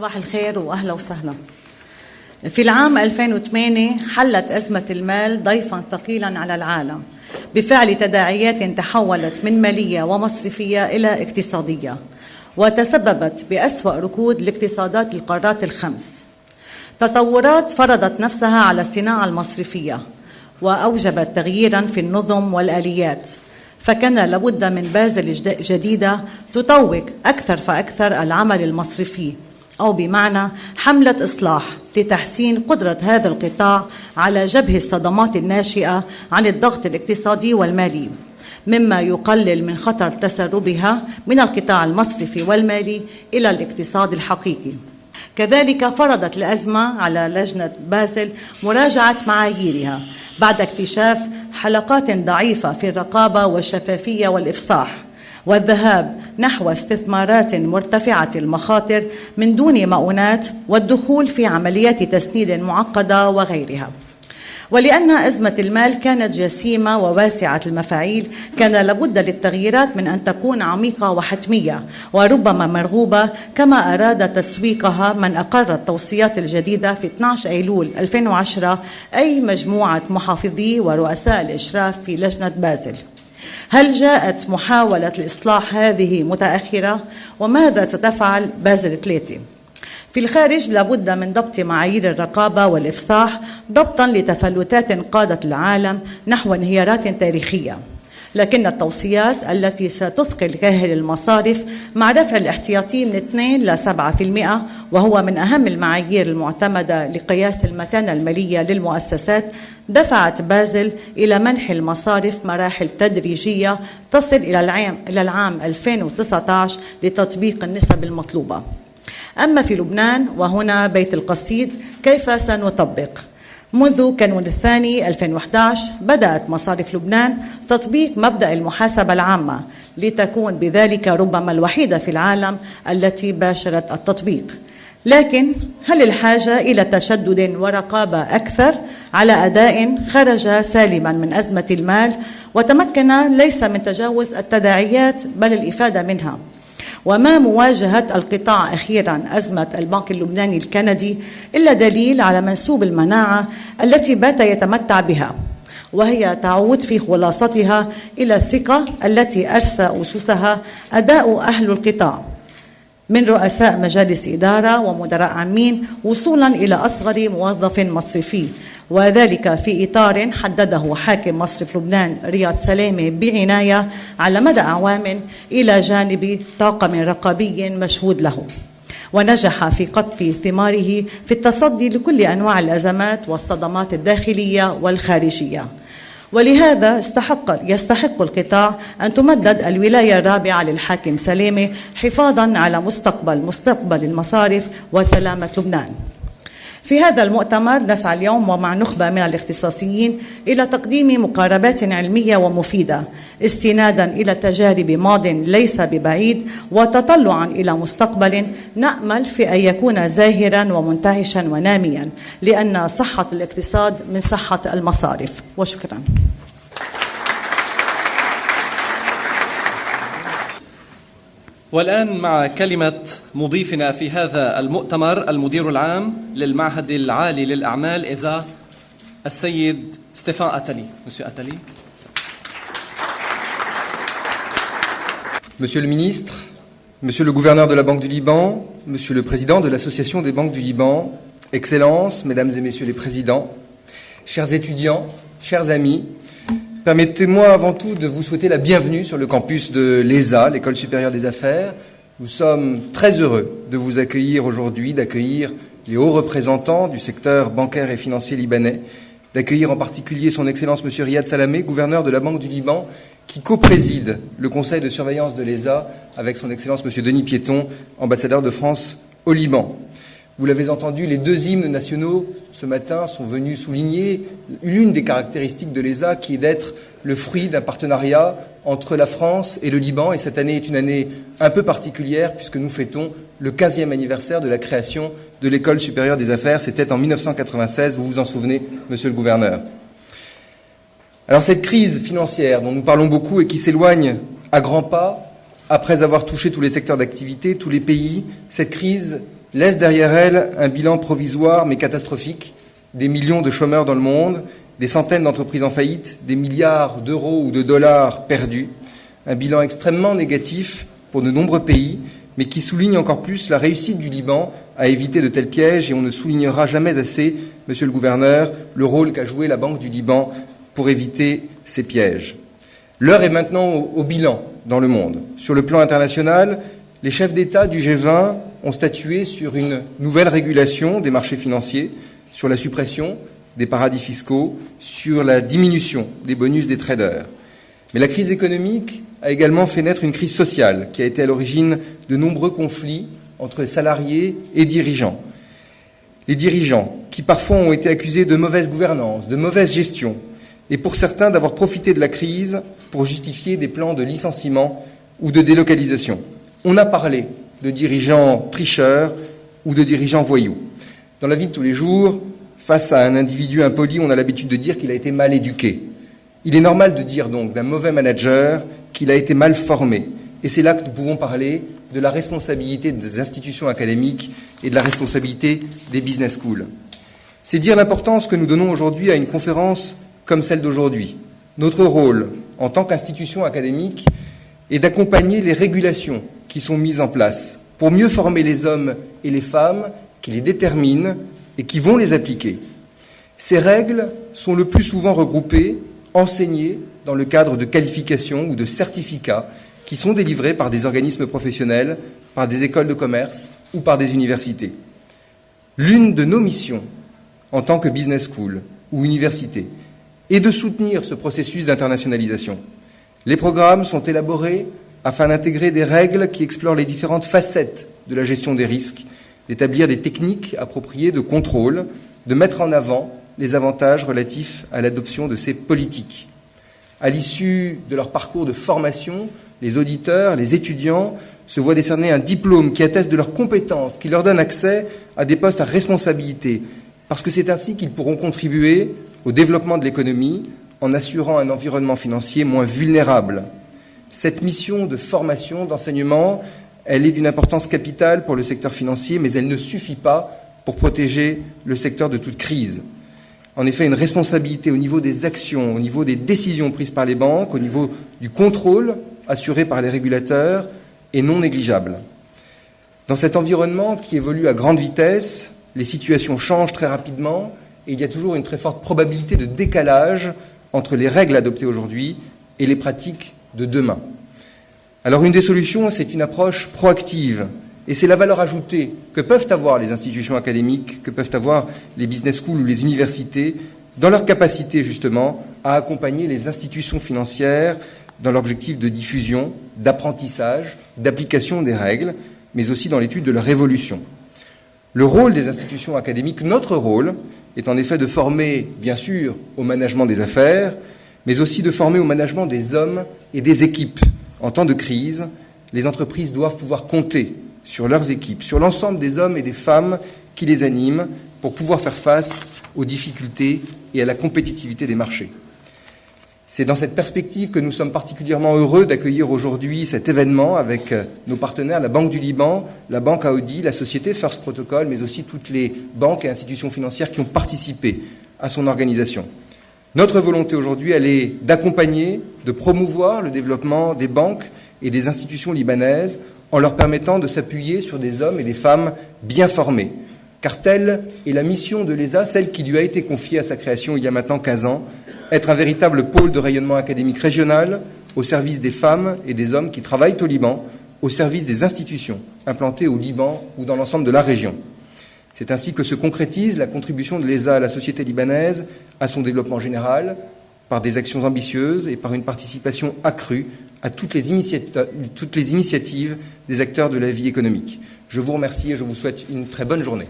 صباح الخير وأهلا وسهلا. في العام 2008 حلت أزمة المال ضيفاً ثقيلاً على العالم بفعل تداعيات تحولت من مالية ومصرفية إلى اقتصادية، وتسببت بأسوأ ركود لاقتصادات القارات الخمس. تطورات فرضت نفسها على الصناعة المصرفية وأوجبت تغييراً في النظم والآليات، فكان لابد من بازل جديدة تطوق أكثر فأكثر العمل المصرفي، أو بمعنى حملة إصلاح لتحسين قدرة هذا القطاع على جبه الصدمات الناشئة عن الضغط الاقتصادي والمالي، مما يقلل من خطر تسربها من القطاع المصرفي والمالي إلى الاقتصاد الحقيقي. كذلك فرضت الأزمة على لجنة بازل مراجعة معاييرها بعد اكتشاف حلقات ضعيفة في الرقابة والشفافية والإفصاح، والذهاب نحو استثمارات مرتفعة المخاطر من دون مؤونات والدخول في عمليات تسنيد معقدة وغيرها. ولأن أزمة المال كانت جسيمة وواسعة المفاعيل، كان لابد للتغييرات من أن تكون عميقة وحتمية وربما مرغوبة، كما أراد تسويقها من أقر التوصيات الجديدة في 12 أيلول 2010 أي مجموعة محافظي ورؤساء الإشراف في لجنة بازل. هل جاءت محاولة الإصلاح هذه متأخرة؟ وماذا ستفعل بازل 3؟ في الخارج لابد من ضبط معايير الرقابة والإفصاح ضبطاً لتفلتات قادت العالم نحو انهيارات تاريخية، لكن التوصيات التي ستثقل كاهل المصارف مع رفع الاحتياطي من 2 ل 7%، وهو من أهم المعايير المعتمدة لقياس المتانة المالية للمؤسسات، دفعت بازل إلى منح المصارف مراحل تدريجية تصل إلى العام 2019 لتطبيق النسب المطلوبة. أما في لبنان وهنا بيت القصيد، كيف سنطبق؟ منذ كانون الثاني 2011 بدأت مصارف لبنان تطبيق مبدأ المحاسبة العامة، لتكون بذلك ربما الوحيدة في العالم التي باشرت التطبيق. لكن هل الحاجة إلى تشدد ورقابة أكثر على أداء خرج سالما من أزمة المال وتمكن ليس من تجاوز التداعيات بل الإفادة منها؟ وما مواجهة القطاع أخيراً أزمة البنك اللبناني الكندي إلا دليل على منسوب المناعة التي بات يتمتع بها، وهي تعود في خلاصتها إلى الثقة التي أرسى أسسها أداء أهل القطاع من رؤساء مجالس إدارة ومدراء عامين وصولاً إلى أصغر موظف مصرفي، وذلك في إطار حدده حاكم مصرف لبنان رياض سلامة بعناية على مدى أعوام إلى جانب طاقم رقابي مشهود له، ونجح في قطف ثماره في التصدي لكل أنواع الأزمات والصدمات الداخلية والخارجية. ولهذا يستحق القطاع أن تمدد الولاية الرابعة للحاكم سلامة حفاظاً على مستقبل المصارف وسلامة لبنان. في هذا المؤتمر نسعى اليوم ومع نخبة من الاختصاصيين إلى تقديم مقاربات علمية ومفيدة استناداً إلى تجارب ماضٍ ليس ببعيد وتطلعاً إلى مستقبل نأمل في أن يكون زاهراً ومنتعشاً ونامياً، لأن صحة الاقتصاد من صحة المصارف. وشكراً. والآن مع كلمة مضيفنا في هذا المؤتمر المدير العام للمعهد العالي للأعمال إيزا السيد ستيفان أتالي. Monsieur Attali. Monsieur le ministre, Monsieur le gouverneur de la Banque du Liban, Monsieur le président de l'Association des banques du Liban, Excellences, Mesdames et Messieurs les présidents, chers étudiants, chers amis, permettez-moi avant tout de vous souhaiter la bienvenue sur le campus de l'ESA, l'École supérieure des affaires. Nous sommes très heureux de vous accueillir aujourd'hui, d'accueillir les hauts représentants du secteur bancaire et financier libanais, d'accueillir en particulier son Excellence M. Riyad Salamé, gouverneur de la Banque du Liban, qui co-préside le conseil de surveillance de l'ESA avec son Excellence M. Denis Piéton, ambassadeur de France au Liban. Vous l'avez entendu, les deux hymnes nationaux ce matin sont venus souligner l'une des caractéristiques de l'ESA qui est d'être le fruit d'un partenariat entre la France et le Liban. Et cette année est une année un peu particulière puisque nous fêtons le 15e anniversaire de la création de l'École supérieure des affaires. C'était en 1996, vous vous en souvenez, Monsieur le gouverneur. Alors cette crise financière dont nous parlons beaucoup et qui s'éloigne à grands pas, après avoir touché tous les secteurs d'activité, tous les pays, cette crise laisse derrière elle un bilan provisoire mais catastrophique, des millions de chômeurs dans le monde, des centaines d'entreprises en faillite, des milliards d'euros ou de dollars perdus, un bilan extrêmement négatif pour de nombreux pays, mais qui souligne encore plus la réussite du Liban à éviter de tels pièges, et on ne soulignera jamais assez, Monsieur le Gouverneur, le rôle qu'a joué la Banque du Liban pour éviter ces pièges. L'heure est maintenant au bilan dans le monde. Sur le plan international, les chefs d'État du G20 ont statué sur une nouvelle régulation des marchés financiers, sur la suppression des paradis fiscaux, sur la diminution des bonus des traders. Mais la crise économique a également fait naître une crise sociale qui a été à l'origine de nombreux conflits entre salariés et dirigeants. Les dirigeants qui parfois ont été accusés de mauvaise gouvernance, de mauvaise gestion, et pour certains d'avoir profité de la crise pour justifier des plans de licenciement ou de délocalisation. On a parlé de dirigeants tricheurs ou de dirigeants voyous. Dans la vie de tous les jours, face à un individu impoli, on a l'habitude de dire qu'il a été mal éduqué. Il est normal de dire donc d'un mauvais manager qu'il a été mal formé. Et c'est là que nous pouvons parler de la responsabilité des institutions académiques et de la responsabilité des business schools. C'est dire l'importance que nous donnons aujourd'hui à une conférence comme celle d'aujourd'hui. Notre rôle, en tant qu'institution académique, est d'accompagner les régulations qui sont mises en place pour mieux former les hommes et les femmes qui les déterminent et qui vont les appliquer. Ces règles sont le plus souvent regroupées, enseignées dans le cadre de qualifications ou de certificats qui sont délivrés par des organismes professionnels, par des écoles de commerce ou par des universités. L'une de nos missions, en tant que business school ou université, est de soutenir ce processus d'internationalisation. Les programmes sont élaborés afin d'intégrer des règles qui explorent les différentes facettes de la gestion des risques, d'établir des techniques appropriées de contrôle, de mettre en avant les avantages relatifs à l'adoption de ces politiques. À l'issue de leur parcours de formation, les auditeurs, les étudiants se voient décerner un diplôme qui atteste de leurs compétences, qui leur donne accès à des postes à responsabilité, parce que c'est ainsi qu'ils pourront contribuer au développement de l'économie en assurant un environnement financier moins vulnérable. Cette mission de formation, d'enseignement, elle est d'une importance capitale pour le secteur financier, mais elle ne suffit pas pour protéger le secteur de toute crise. En effet, une responsabilité au niveau des actions, au niveau des décisions prises par les banques, au niveau du contrôle assuré par les régulateurs est non négligeable. Dans cet environnement qui évolue à grande vitesse, les situations changent très rapidement et il y a toujours une très forte probabilité de décalage entre les règles adoptées aujourd'hui et les pratiques de demain. Alors une des solutions, c'est une approche proactive. Et c'est la valeur ajoutée que peuvent avoir les institutions académiques, que peuvent avoir les business schools ou les universités, dans leur capacité justement à accompagner les institutions financières dans l'objectif de diffusion, d'apprentissage, d'application des règles, mais aussi dans l'étude de leur évolution. Le rôle des institutions académiques, notre rôle, est en effet de former, bien sûr, au management des affaires, mais aussi de former au management des hommes et des équipes. En temps de crise, les entreprises doivent pouvoir compter sur leurs équipes, sur l'ensemble des hommes et des femmes qui les animent pour pouvoir faire face aux difficultés et à la compétitivité des marchés. C'est dans cette perspective que nous sommes particulièrement heureux d'accueillir aujourd'hui cet événement avec nos partenaires, la Banque du Liban, la Banque Audi, la société First Protocol, mais aussi toutes les banques et institutions financières qui ont participé à son organisation. Notre volonté aujourd'hui, elle est d'accompagner, de promouvoir le développement des banques et des institutions libanaises en leur permettant de s'appuyer sur des hommes et des femmes bien formés. Car telle est la mission de l'ESA, celle qui lui a été confiée à sa création il y a maintenant 15 ans, être un véritable pôle de rayonnement académique régional au service des femmes et des hommes qui travaillent au Liban, au service des institutions implantées au Liban ou dans l'ensemble de la région. C'est ainsi que se concrétise la contribution de l'ESA à la société libanaise, à son développement général, par des actions ambitieuses et par une participation accrue à toutes les initiatives des acteurs de la vie économique. Je vous remercie et je vous souhaite une très bonne journée.